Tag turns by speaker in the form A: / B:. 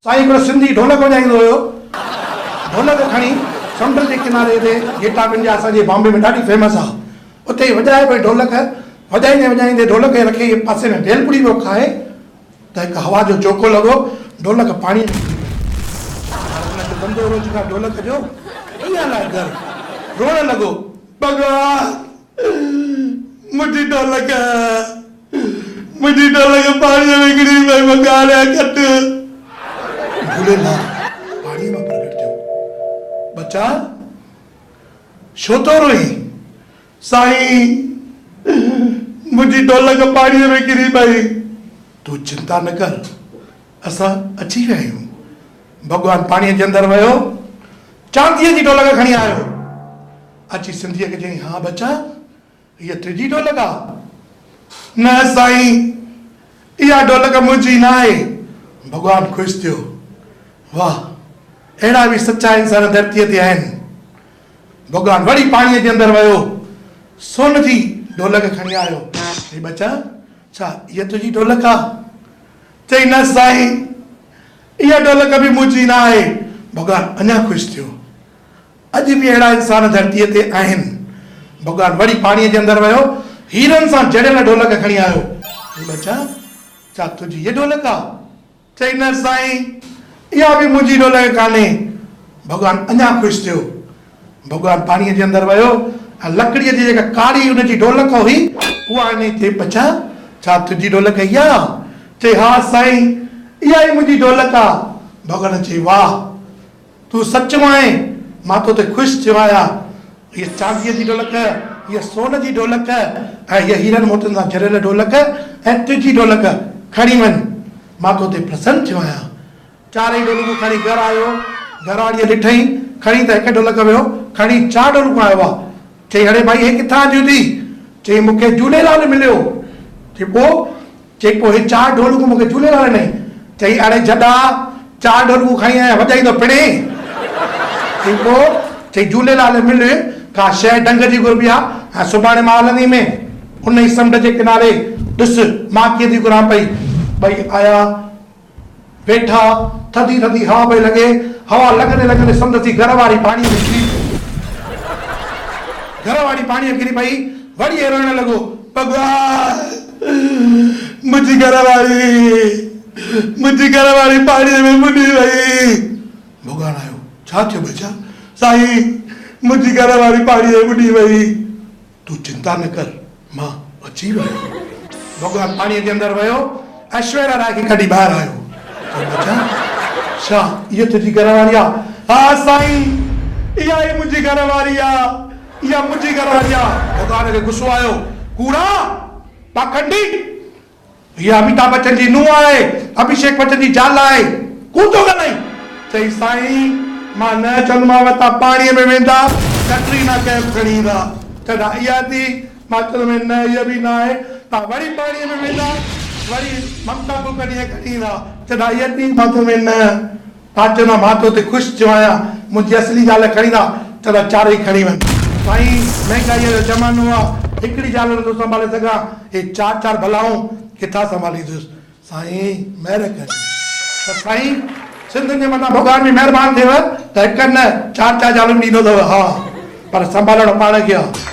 A: साईं हिकिड़ो सिंधी ढोलक वॼाईंदो हुयो, ढोलक खणी समुंड जे किनारे ते गेटाबिन जा असांजे बॉम्बे में ॾाढी फेमस आहे, उते वॼाए पई ढोलक, वॼाईंदे वॼाईंदे ढोलक खे रखी पासे में भेलपुड़ी पियो खाए त हिकु हवा जो चोको लॻो, ढोलक पाणी धंधो रोज़गार ढोलक जो ईअं लाइ घर रोअण लॻो, भॻवान मुंहिंजी ढोलक पाणीअ में किरी पई, मकान कट झूलेलाल पाणीअ मां प्रगट थियो। बच्चा छो थो रोई? साईं मुंहिंजी ढोलक पाणीअ में किरी पई। तूं चिंता न कर, असां अची विया आहियूं। भॻवान पाणीअ जे अंदरि वियो, चांदीअ जी ढोलक खणी आयो, अची सिंधीअ खे चई हा बच्चा इहा तुंहिंजी ढोलक आहे? न साईं इहा ढोलक मुंहिंजी न आहे। भॻवान ख़ुशि थियो, वाह अहिड़ा बि सच्चा इंसान धरतीअ ते आहिनि। भॻवान वरी पाणीअ जे अंदरि वियो, सोन जी ढोलक खणी आयो, चई बच्चा छा इहा तुंहिंजी ढोलक आहे? चई न साईं इहा ढोलक बि मुंहिंजी न आहे। भॻवान अञा ख़ुशि थियो, अॼु बि अहिड़ा इंसान धरतीअ ते आहिनि। भॻवान वरी पाणीअ जे अंदरि वियो, हीरनि सां जड़ियल ढोलक खणी आयो, चई बच्चा छा तुंहिंजी इहा ढोलक आहे? चई न साईं इहा बि मुंहिंजी ढोलक कान्हे। भॻवान अञा ख़ुशि थियो, भॻवान पाणीअ जे अंदरि वियो ऐं लकड़ीअ जी जेका कारी हुनजी ढोलक हुई उहा आणे चई बच्चा छा तुंहिंजी ढोलक इहा? चई हा साईं इहा ई मुंहिंजी ढोलक आहे। भॻवान चई वाह तूं सचो आहीं, मां तो ते ख़ुशि थियो आहियां। हीअ चांदीअ जी ढोलक, हीअ सोन जी ढोलक ऐं हीअ हीरनि मोतियुनि सां जड़ियल ढोलक ऐं तुंहिंजी ढोलक खणी वञ, मां तो ते प्रसन्न थियो आहियां। चारई ढोलकूं खणी घर आयो, घरवारीअ ॾिठई खणी त हिकु ढोलक वियो, खणी 4 ढोलकूं आयो आहे। चई अरे भाई हे किथां जूं थी? चई मूंखे झूलेलाल मिलियो। चई पोइ? चई पोइ हे 4 ढोलकूं मूंखे झूलेलाल ॾिनई। चई अरे जॾा 4 ढोलकूं खणी आया वॼाईंदो पिणे। चई पोइ? चई झूलेलाल मिल का शइ ढंग जी घुरबी आहे ऐं सुभाणे मां हलंदी में उन ई समुंड जे किनारे ॾिस मां कीअं थी घुरां पई। भई आया वेठा, थधी थधी हवा पई लॻे, हवा लॻंदे लॻंदे संदसि घरवारी पाणीअ में किरी, घरवारी पाणीअ में किरी पई। वरी रोइण लॻो, भॻवान मुंहिंजी घरवारी पाणीअ में बुॾी वई। भॻवान आयो, छा थियो बच्चा? साईं मुंहिंजी घरवारी पाणीअ में बुॾी वई। तूं चिंता न कर, मां अची वियो। भॻवान पाणीअ जे अंदरि वियो, ऐश्वर्या राय खे कढी ॿाहिरि आयो। बच्चा छा इहा तुंहिंजी घरवारी आहे? हा साईं इहा ई मुंहिंजी घरवारी आहे, इहा मुंहिंजी घरवारी आहे। भॻवान खे गुस्सो आयो, कूड़ा पाखंडी, हीअ अमिताभ बच्चन जी नुंहुं आहे, अभिषेक बच्चन जी ज़ाल आहे, कूड़ो ॻाल्हाई। चई साईं मां न चवंदोमांव तव्हां पाणीअ में वेंदा कटरीना कैफ खणी ईंदा, चवंदा इहा थी, मां चवंदुमि न इहा बि न आहे। तव्हां वरी पाणीअ में वेंदा, वरी ममता कुलकर्णी खणी ईंदा, चवंदा इहा थी, मां चवंदुमि न। तव्हां चवंदा मां तो ते ख़ुशि थियो आहियां, मुंहिंजी असली ज़ाल खणी ईंदा, चवंदा 4 ई खणी वञ। साईं महांगाईअ जो ज़मानो आहे, हिकिड़ी ज़ाल नथो संभाले सघां, हे 4 भलाऊं किथां संभालींदुसि? साईं महिर कर। त साईं सिंधियुनि जे मथां भॻवान बि महिरबानी थियव त हिकु न 4 ज़ालूं ॾींदो अथव, हा पर संभालणो पाण खे आहे।